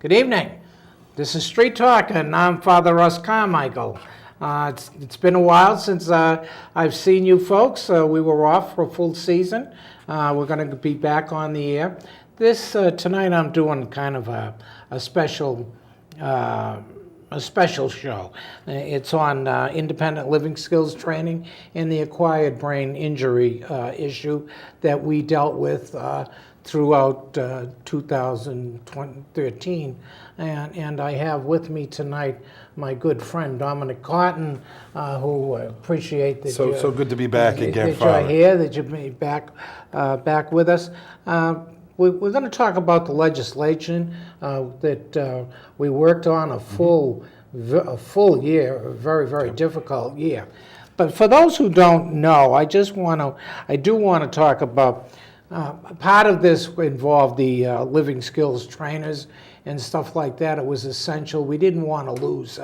Good evening. This is Street Talk, and I'm Father Russ Carmichael. It's been a while since I've seen you folks. We were off for a full season. We're going to be back on the air. Tonight I'm doing kind of a special show. It's on independent living skills training and the acquired brain injury issue that we dealt with throughout 2013. And I have with me tonight my good friend Dominic, who appreciate that so good to be back again, that Father. you're here, that you've been back with us. We're going to talk about the legislation that we worked on a full year, a very, very difficult year. But for those who don't know, I do want to talk about part of this involved the living skills trainers and stuff like that. It was essential. We didn't want to lose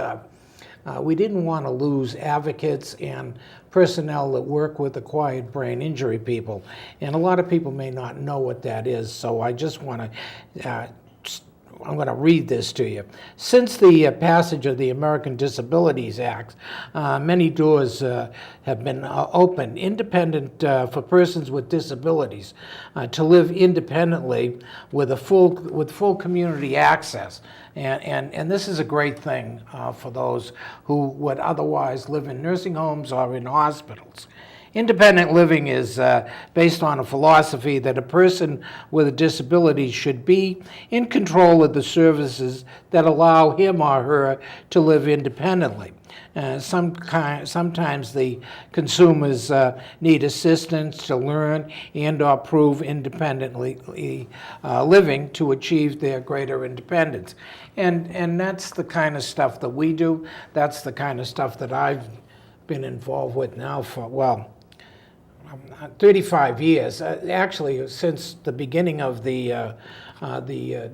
advocates and personnel that work with acquired brain injury people. And a lot of people may not know what that is, so I just want to I'm going to read this to you. Since the passage of the American Disabilities Act, many doors have been opened, independent for persons with disabilities, to live independently with full community access. And this is a great thing for those who would otherwise live in nursing homes or in hospitals. Independent living is based on a philosophy that a person with a disability should be in control of the services that allow him or her to live independently. Sometimes the consumers need assistance to learn and or prove independently living to achieve their greater independence. And that's the kind of stuff that we do. That's the kind of stuff that I've been involved with now for, 35 years. Actually, since the beginning of the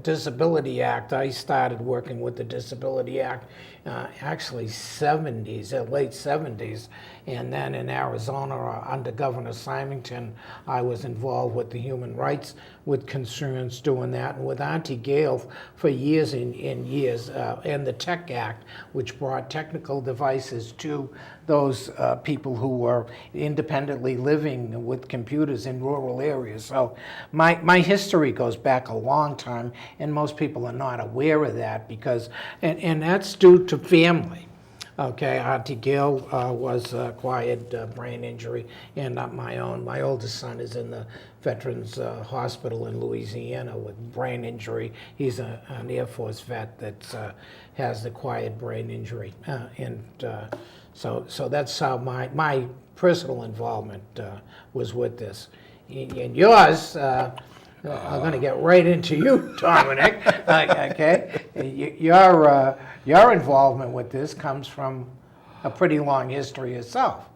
Disability Act, I started working with the Disability Act, actually 70s, late 70s. And then in Arizona, under Governor Symington, I was involved with the human rights with concerns doing that, and with Auntie Gail for years and years, and the Tech Act, which brought technical devices to those people who were independently living with computers in rural areas. So my history goes back a long time, and most people are not aware of that because, and that's due to family. Okay, Auntie Gail was acquired brain injury, and not my own. My oldest son is in the Veterans Hospital in Louisiana with brain injury. He's an Air Force vet that has acquired brain injury, so that's how my personal involvement was with this. And yours, I'm going to get right into you, Dominic. Okay, your involvement with this comes from a pretty long history yourself.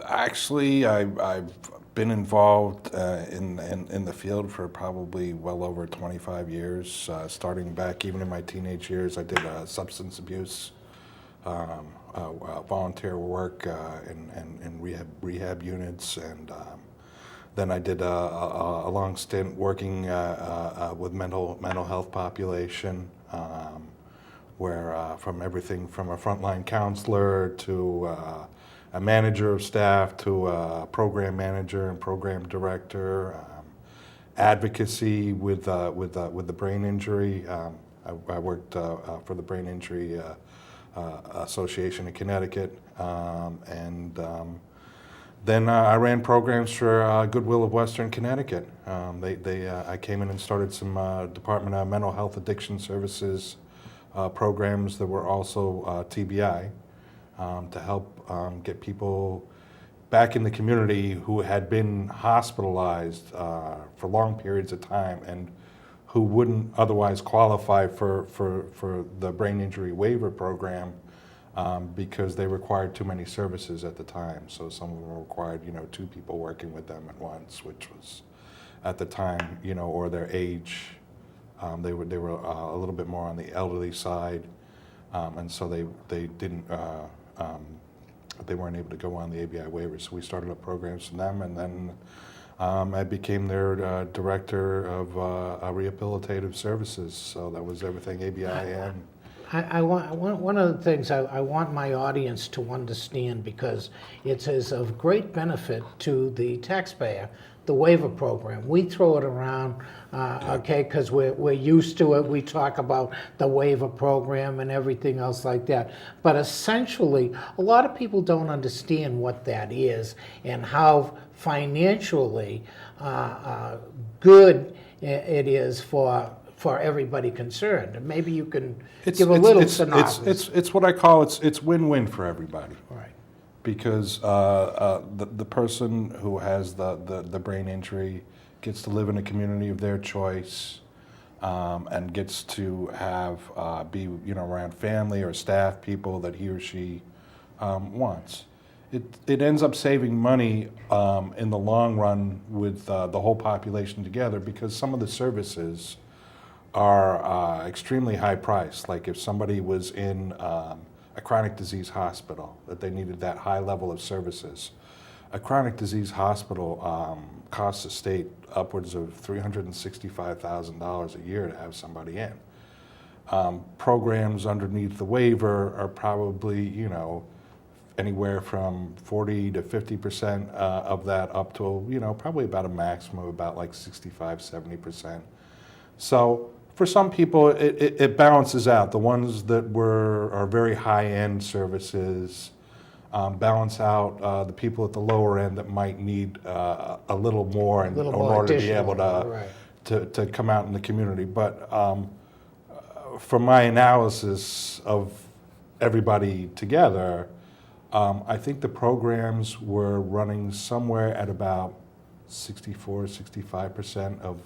Actually, I've been involved in the field for probably well over 25 years. Starting back even in my teenage years, I did substance abuse, volunteer work in rehab units, and then I did a long stint working with mental health population, where from everything from a frontline counselor to a manager of staff to a program manager and program director, advocacy with the brain injury. I worked for the Brain Injury Association in Connecticut, and then I ran programs for Goodwill of Western Connecticut. I came in and started some Department of Mental Health Addiction Services programs that were also TBI to help get people back in the community who had been hospitalized for long periods of time and who wouldn't otherwise qualify for the Brain Injury Waiver program. Because they required too many services at the time. So some of them required, 2 people working with them at once, which was at the time, or their age. They were a little bit more on the elderly side, and so they didn't they weren't able to go on the ABI waiver. So we started up programs for them, and then I became their director of rehabilitative services. So that was everything ABIN. I want one of the things I want my audience to understand, because it is of great benefit to the taxpayer, the waiver program. We throw it around, okay, because we're used to it. We talk about the waiver program and everything else like that. But essentially, a lot of people don't understand what that is and how financially good it is for everybody concerned. And maybe you can give a little synopsis. It's what I call it's win-win for everybody. Right. Because the person who has the brain injury gets to live in a community of their choice, and gets to have be around family or staff people that he or she wants. It ends up saving money in the long run with the whole population together, because some of the services are extremely high priced. Like if somebody was in a chronic disease hospital, that they needed that high level of services. A chronic disease hospital costs the state upwards of $365,000 a year to have somebody in. Programs underneath the waiver are probably, anywhere from 40 to 50% of that, up to, probably about a maximum of about like 65, 70%. So for some people, it balances out. The ones that are very high-end services balance out the people at the lower end that might need a little more in order to be able to come out in the community. But from my analysis of everybody together, I think the programs were running somewhere at about 64, 65% of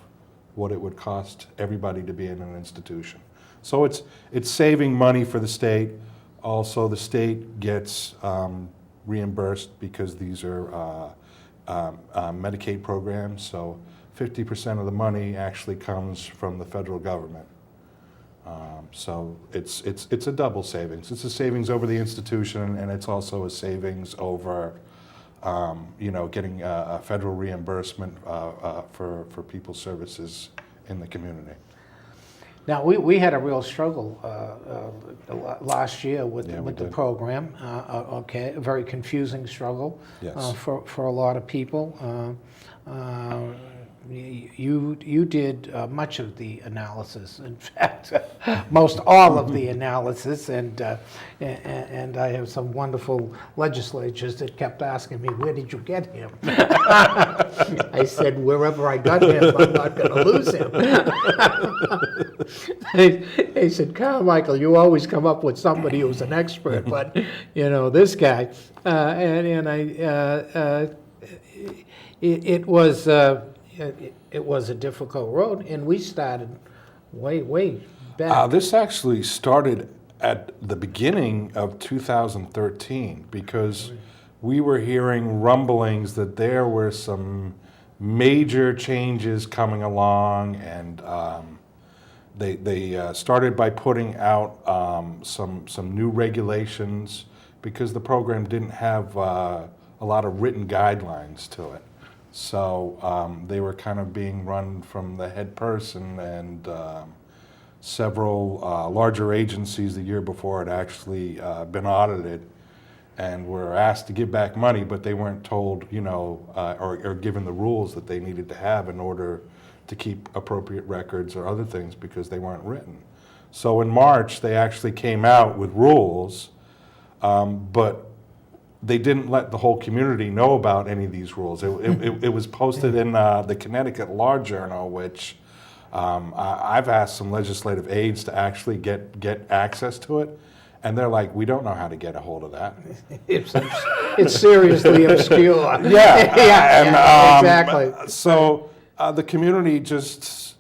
what it would cost everybody to be in an institution. So it's saving money for the state. Also, the state gets reimbursed because these are Medicaid programs. So 50% of the money actually comes from the federal government. So it's a double savings. It's a savings over the institution, and it's also a savings over getting a federal reimbursement for people's services in the community. Now, we had a real struggle last year with the program. Okay, a very confusing struggle. Yes. For a lot of people. You did much of the analysis. In fact, most all of the analysis, and I have some wonderful legislators that kept asking me, "Where did you get him?" I said, "Wherever I got him, I'm not going to lose him." They said, "Carmichael, you always come up with somebody who's an expert, but this guy," it was a difficult road, and we started way back. This actually started at the beginning of 2013, because we were hearing rumblings that there were some major changes coming along, and they started by putting out some new regulations, because the program didn't have a lot of written guidelines to it. So they were kind of being run from the head person, and several larger agencies the year before had actually been audited and were asked to give back money, but they weren't told, or given the rules that they needed to have in order to keep appropriate records or other things, because they weren't written. So in March, they actually came out with rules, but they didn't let the whole community know about any of these rules. It was posted in the Connecticut Law Journal, which I've asked some legislative aides to actually get access to it, and they're like, "We don't know how to get a hold of that." It's seriously obscure. Yeah, exactly. So the community just,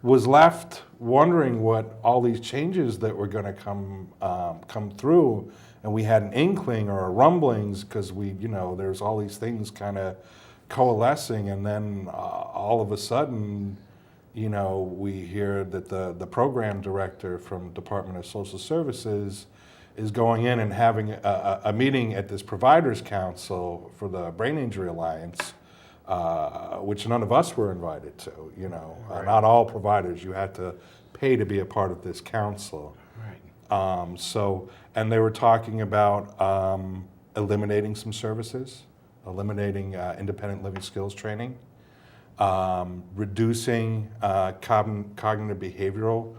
was left wondering what all these changes that were going to come through. And we had an inkling or a rumblings, because there's all these things kind of coalescing, and then all of a sudden, we hear that the program director from Department of Social Services is going in and having a meeting at this Providers Council for the Brain Injury Alliance which none of us were invited to. Right. Not all providers. You had to pay to be a part of this council. Right. And they were talking about eliminating some services, eliminating independent living skills training, reducing cognitive behavioral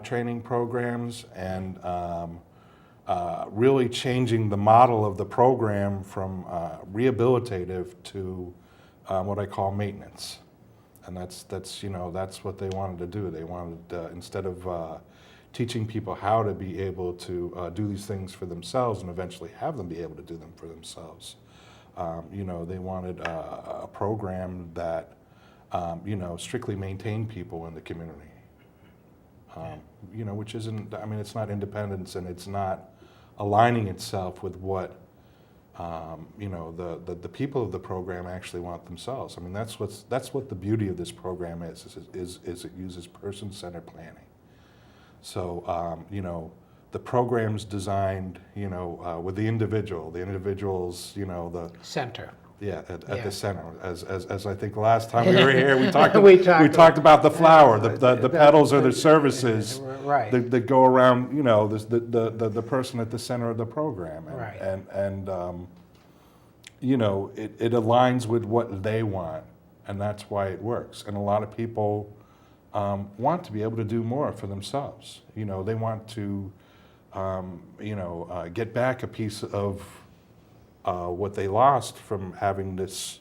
training programs, and really changing the model of the program from rehabilitative to what I call maintenance. And that's what they wanted to do. They wanted, instead of teaching people how to be able to do these things for themselves and eventually have them be able to do them for themselves, they wanted a program that strictly maintained people in the community. Which isn't, it's not independence, and it's not aligning itself with what the people of the program actually want themselves. That's what the beauty of this program is it uses person-centered planning. So, the program's designed, with the individual's, the Center. at the center. As I think the last time we were here, we talked We talked we talked about the flower. The petals are the services Right. that go around. The person at the center of the program. Right. And it aligns with what they want, and that's why it works. And a lot of people want to be able to do more for themselves. They want to, get back a piece of what they lost from having this,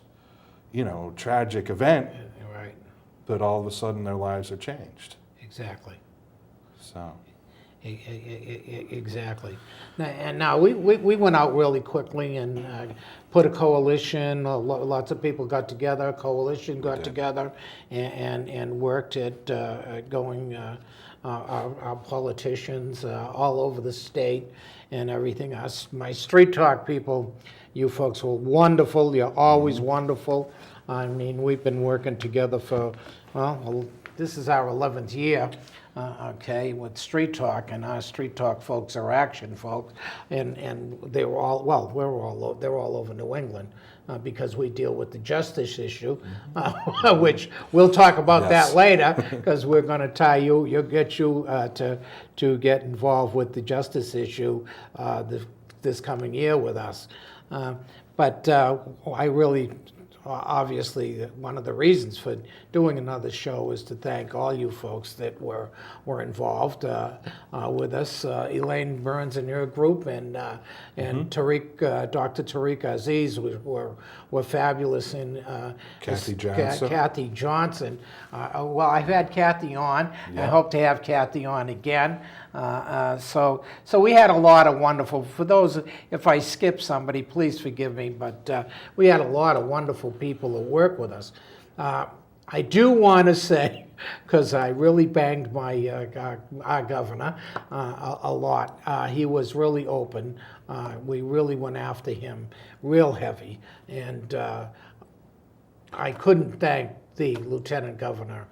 tragic event. Right. That all of a sudden their lives are changed. Exactly. So. Exactly. Now we went out really quickly and put a coalition. Lots of people got together. A coalition got together and worked at going. Our politicians all over the state and everything. My street talk people, you folks were wonderful. You're always wonderful. We've been working together for, this is our 11th year. With Street Talk, and our Street Talk folks are action folks, and they were all, they're all over New England because we deal with the justice issue, which we'll talk about that later, because we're going to tie you'll get you to get involved with the justice issue this coming year with us. But I really, obviously, one of the reasons for doing another show is to thank all you folks that were involved with us. Elaine Burns and your group, and Tariq, Dr. Tariq Aziz were fabulous. And Kathy Johnson. Kathy Johnson. I've had Kathy on. Yeah. I hope to have Kathy on again. So we had a lot of wonderful, for those, if I skip somebody, please forgive me, but we had a lot of wonderful people that work with us. I do want to say, because I really banged our governor a lot. He was really open. We really went after him real heavy, and I couldn't thank the Lieutenant Governor,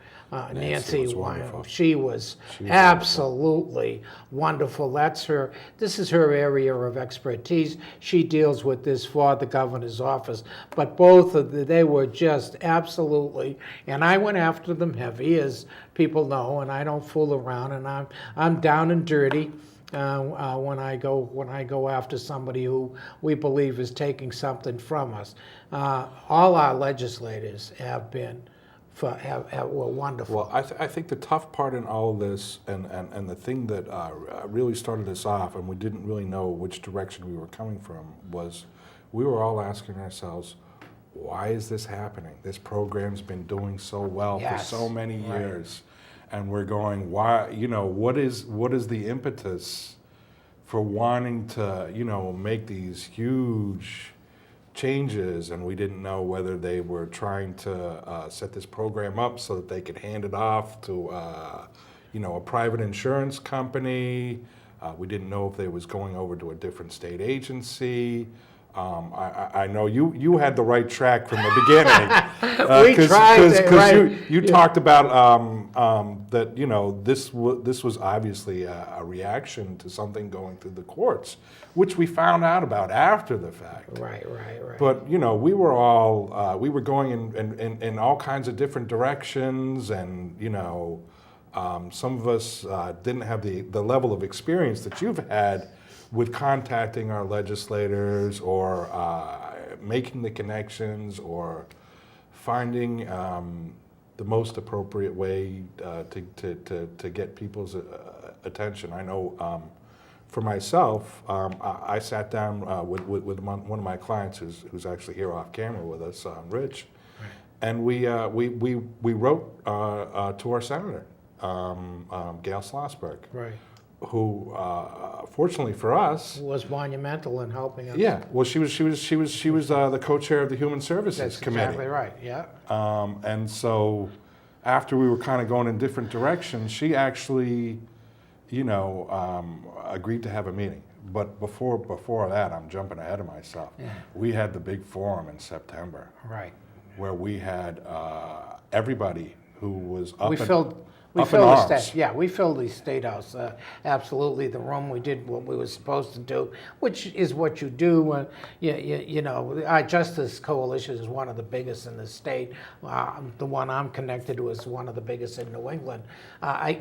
Nancy Wyman. She was absolutely wonderful. This is her area of expertise. She deals with this for the governor's office. But they were just absolutely, and I went after them heavy, as people know, and I don't fool around, and I'm down and dirty. When I go after somebody who we believe is taking something from us. All our legislators have been were wonderful. Well, I think the tough part in all of this, and the thing that really started us off, and we didn't really know which direction we were coming from, was we were all asking ourselves, why is this happening? This program's been doing so well for so many years. And we're going, why? What is the impetus for wanting to, make these huge changes? And we didn't know whether they were trying to set this program up so that they could hand it off to, a private insurance company. We didn't know if they was going over to a different state agency. I know you had the right track from the beginning. We tried, right. You talked about that, this was obviously a reaction to something going through the courts, which we found out about after the fact. Right. But, we were all, we were going in all kinds of different directions, and, some of us didn't have the level of experience that you've had with contacting our legislators, or making the connections, or finding the most appropriate way to get people's attention. I know for myself, I sat down with one of my clients who's actually here off camera with us, Rich, right. And we wrote to our senator, Gail Schlossberg, right, who, fortunately for us, was monumental in helping us. Yeah, well, she was the co-chair of the Human Services Committee. That's exactly right. Yeah. And so, after we were kind of going in different directions, she actually, agreed to have a meeting. But before that, I'm jumping ahead of myself. Yeah. We had the big forum in September. Right. Where we had everybody who was up. We filled the state. Yeah, we filled the state house. Absolutely, the room. We did what we were supposed to do, which is what you do. Our Justice Coalition is one of the biggest in the state. The one I'm connected to is one of the biggest in New England. I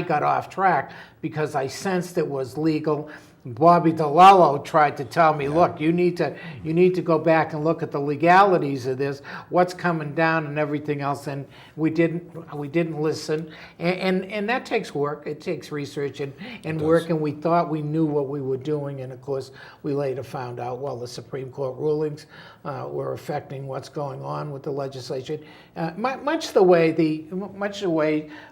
got off track because I sensed it was legal. Bobby DeLello tried to tell me, look, you need to go back and look at the legalities of this, what's coming down and everything else, and we didn't listen, and that takes work. It takes research and work, and we thought we knew what we were doing, and of course we later found out, well, the Supreme Court rulings were affecting what's going on with the legislation, much the way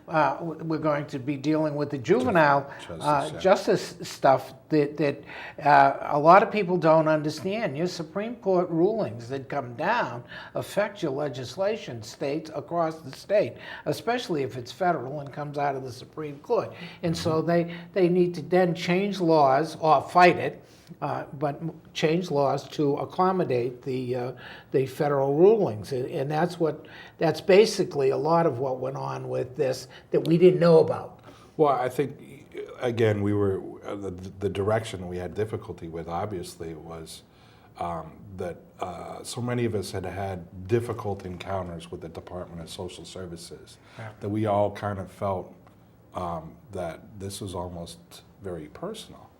we're going to be dealing with the juvenile justice stuff that a lot of people don't understand. Your Supreme Court rulings that come down affect your legislation, states across the state, especially if it's federal and comes out of the Supreme Court. And so they need to then change laws or fight it, but change laws to accommodate the federal rulings, and that's basically a lot of what went on with this that we didn't know about. Well, I think again we were the direction we had difficulty with. Obviously, was that so many of us had difficult encounters with the Department of Social Services, that we all kind of felt that this was almost very personal.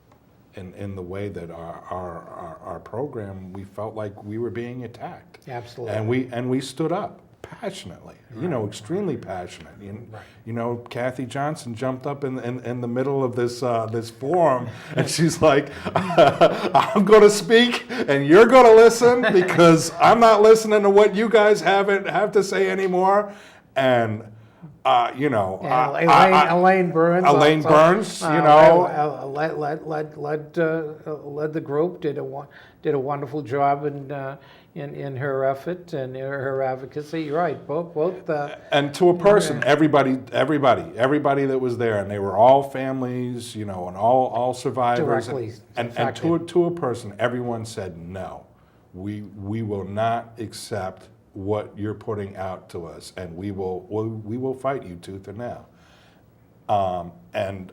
In the way that our program, we felt like we were being attacked. Absolutely. And we stood up passionately, extremely passionate. Kathy Johnson jumped up in the middle of this forum, and she's like, "I'm going to speak, and you're going to listen because I'm not listening to what you guys have to say anymore." And Elaine Burns. Elaine Burns, led the group. Did a wonderful job in her effort and her advocacy. You're right, both. And to a person, everybody that was there, and they were all families, and all survivors. Directly. And to a person, everyone said no. We will not accept what you're putting out to us, and we will fight you tooth and nail. And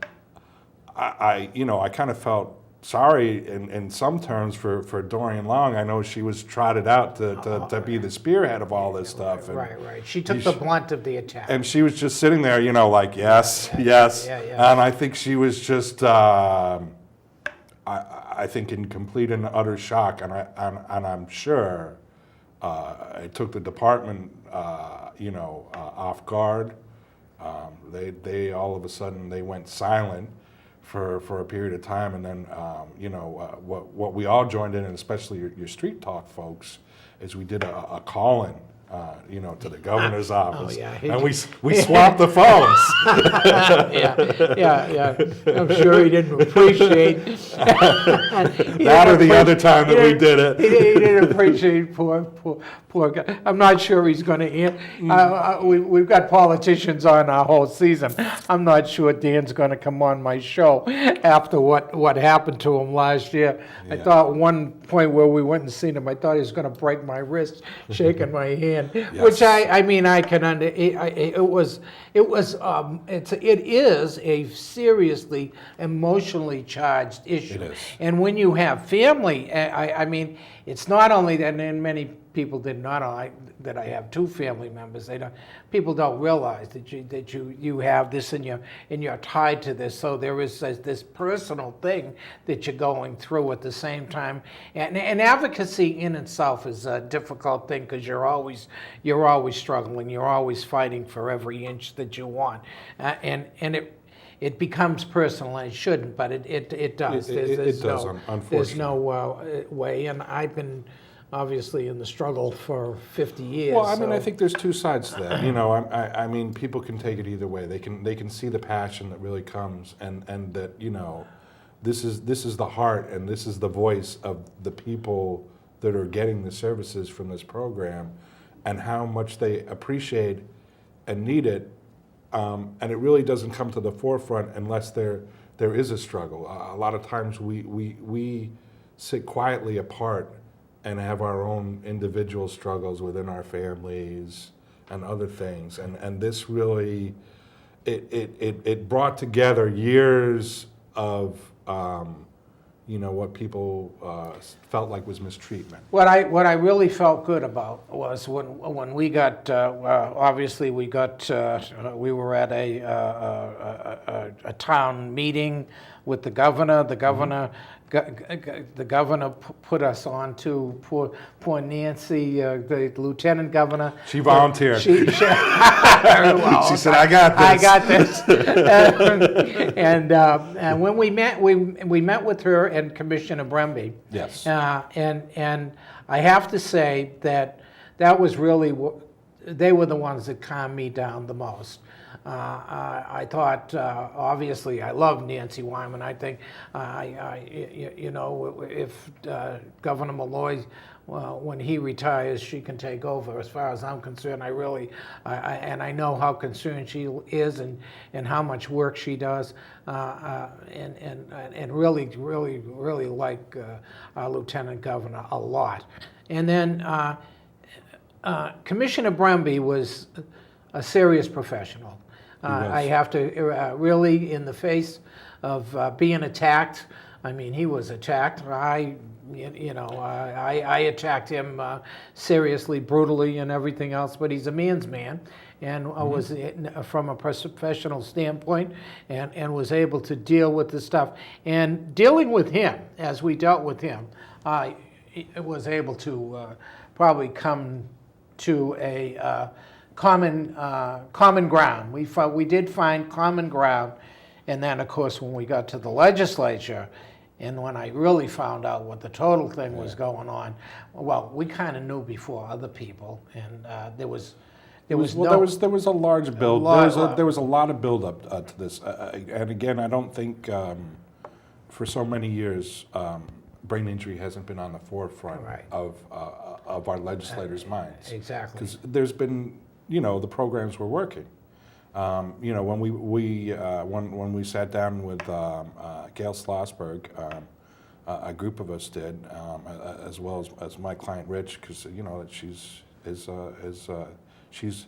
I kind of felt sorry in some terms for Dorian Long. I know she was trotted out to be the spearhead of all this stuff. And right. She took the blunt of the attack. And she was just sitting there, like, yes. And I think she was just, I think, in complete and utter shock. And I'm sure it took the department, off guard. They all of a sudden they went silent for a period of time, and then what we all joined in, and especially your street talk folks, is we did a call-in, to the governor's office, and we swapped the phones. yeah. I'm sure he didn't appreciate that or the other time that we did it. He didn't appreciate poor poor guy. I'm not sure he's going to. We've got politicians on our whole season. I'm not sure Dan's going to come on my show after what happened to him last year. I Yeah. thought one point where we went and seen him, I thought he was going to break my wrist, shaking my hand, which I mean I can under. It is a seriously emotionally charged issue. It is. And when you have family, I mean, it's not only that, and many people did not like that I have two family members. People don't realize that you have this and you're tied to this. So there is this personal thing that you're going through at the same time. And advocacy in itself is a difficult thing because you're always struggling. You're always fighting for every inch that you want, and it becomes personal, and it shouldn't, but it does. Unfortunately. There's no way, and I've been obviously in the struggle for 50 years. Well, I mean, so. I think there's two sides to that. You know, I mean, people can take it either way. They can see the passion that really comes, and that, you know, this is the heart and this is the voice of the people that are getting the services from this program, and how much they appreciate and need it. And it really doesn't come to the forefront unless there is a struggle. A lot of times we sit quietly apart and have our own individual struggles within our families and other things. And this really, it brought together years of, you know, what people felt like was mistreatment. What I really felt good about was when we got obviously we were at a town meeting with the governor. The governor put us on to poor Nancy, the lieutenant governor. She volunteered. She She said, "I got this." I got this. And when we met with her and Commissioner Bremby. Yes. And I have to say that was really they were the ones that calmed me down the most. I thought, obviously, I love Nancy Wyman. I think, you know, if Governor Malloy, when he retires, she can take over. As far as I'm concerned, and I know how concerned she is and how much work she does, and really like our Lieutenant Governor a lot. And then Commissioner Bremby was a serious professional. I have to really, in the face of being attacked. I mean, he was attacked. I attacked him seriously, brutally, and everything else. But he's a man's man, and was from a professional standpoint, and was able to deal with the stuff. And dealing with him, as we dealt with him, I was able to probably come to a common ground. We did find common ground, and then of course when we got to the legislature, and when I really found out what the total thing was going on, well, we kind of knew before other people, and there was a large build. There was a lot of build up to this, and again, I don't think for so many years brain injury hasn't been on the forefront of our legislators' minds. Exactly. Because there's been, you know, the programs were working. You know, when we sat down with Gail Schlossberg, a group of us did, as well as my client Rich, because you know he's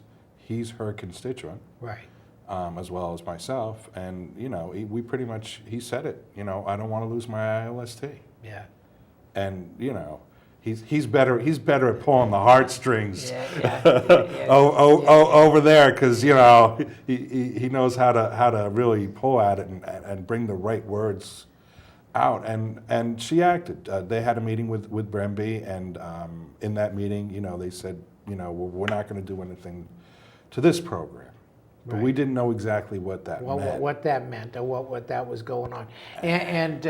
her constituent, right? As well as myself, and you know, he said it. You know, I don't want to lose my ILST. Yeah. And you know, he's better at pulling the heartstrings over there, because you know he knows how to really pull at it and bring the right words out. And she acted. They had a meeting with Bremby, and in that meeting, you know, they said, you know, we're not going to do anything to this program. but we didn't know exactly what that meant. What that meant, or what that was going on. And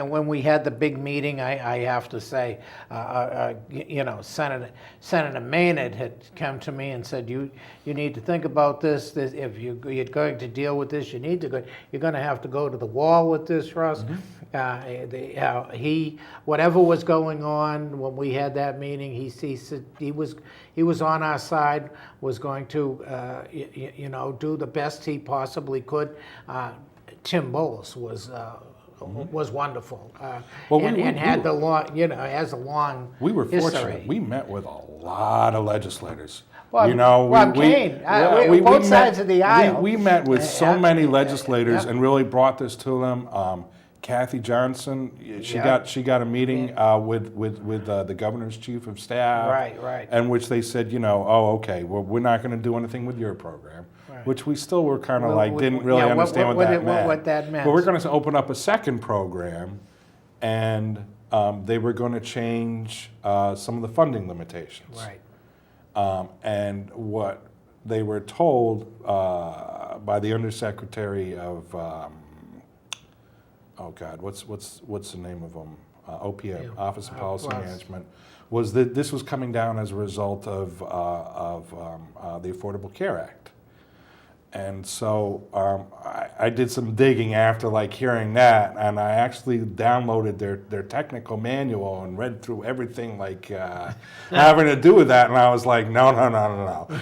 when we had the big meeting, I have to say, Senator Maynard had come to me and said, you need to think about this. If you're going to deal with this, you're going to have to go to the wall with this, Russ. Whatever was going on when we had that meeting, he said he was on our side, was going to do the best he possibly could. Tim Bowles was wonderful, and had the long, has a long We were history. fortunate. We met with a lot of legislators. Well, Kane, both sides of the aisle. We met with so many legislators and really brought this to them. Kathy Johnson, she got a meeting with the governor's chief of staff, right, and which they said, okay, well, we're not going to do anything with your program, which we still were kind of didn't really understand what that meant. But we're going to open up a second program, and they were going to change some of the funding limitations. Right. And what they were told by the undersecretary of what's the name of them? OPM, Office of Policy Management, was that this was coming down as a result of the Affordable Care Act. And so I did some digging after hearing that, and I actually downloaded their technical manual and read through everything having to do with that, and I was like, no.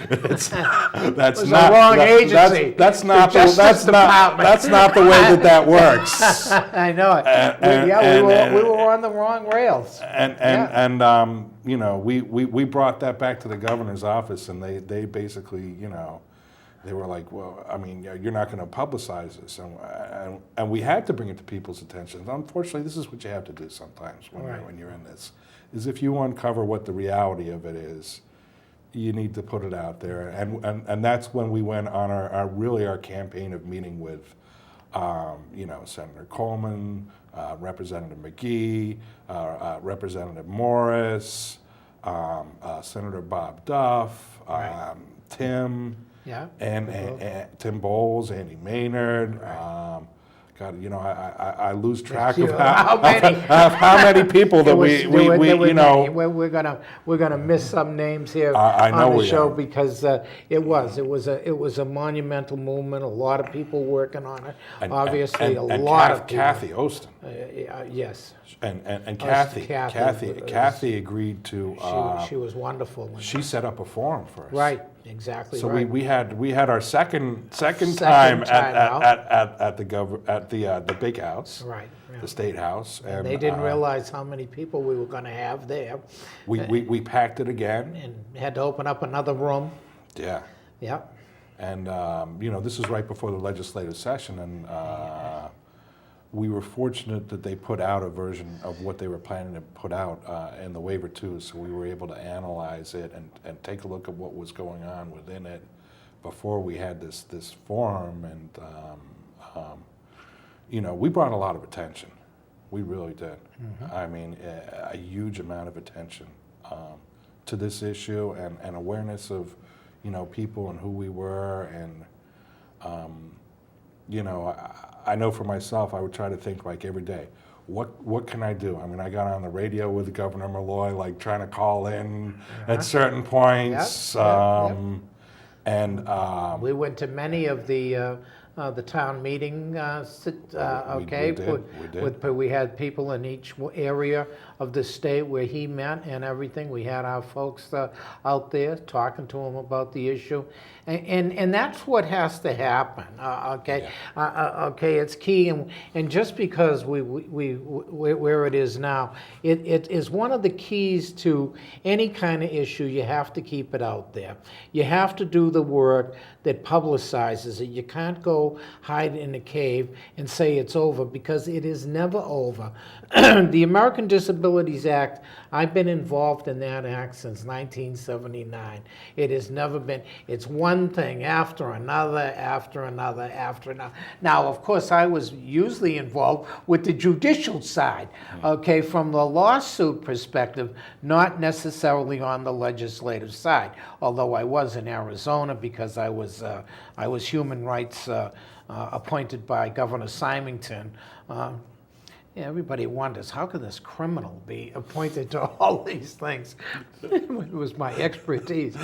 That's not the wrong agency. That's not the way that works. I know it. We were on the wrong rails. We brought that back to the governor's office, and they basically, they were like, well, I mean, you're not going to publicize this. And we had to bring it to people's attention. Unfortunately, this is what you have to do sometimes when you're in this, is if you uncover what the reality of it is, you need to put it out there. And that's when we went on our campaign of meeting with, Senator Coleman, Representative McGee, Representative Morris, Senator Bob Duff, Tim. Yeah. And Tim Bowles, Andy Maynard. God, I lose track of how many people that we're gonna miss some names here I know on the we show are. because it was a monumental movement. A lot of people working on it. Obviously, a lot of people. Kathy Ostin. Yes. And Kathy agreed to. She was wonderful. She set up a forum for us. Right. Exactly. So right. we had our second time at the big house, right? Yeah. The State House, and they didn't realize how many people we were going to have there. We packed it again and had to open up another room. Yeah. Yep. And this is right before the legislative session, and we were fortunate that they put out a version of what they were planning to put out in the waiver too, so we were able to analyze it and take a look at what was going on within it before we had this forum. And we brought a lot of attention. We really did. Mm-hmm. I mean, a huge amount of attention to this issue and awareness of people and who we were. And I know for myself, I would try to think every day, what can I do? I mean, I got on the radio with Governor Malloy, trying to call in at certain points. Yep. And we went to many of the town meeting. We did. We had people in each area of the state where he met and everything. We had our folks out there talking to him about the issue, and that's what has to happen. It's key, and just because we where it is now, it is one of the keys to any kind of issue. You have to keep it out there. You have to do the work that publicizes it. You can't go hide in a cave and say it's over, because it is never over. The American Disability Disabilities Act, I've been involved in that act since 1979. It has never been, it's one thing after another, after another, after another. Now, of course, I was usually involved with the judicial side, okay, from the lawsuit perspective, not necessarily on the legislative side, although I was in Arizona because I was human rights appointed by Governor Symington. Yeah, everybody wonders, how could this criminal be appointed to all these things? It was my expertise.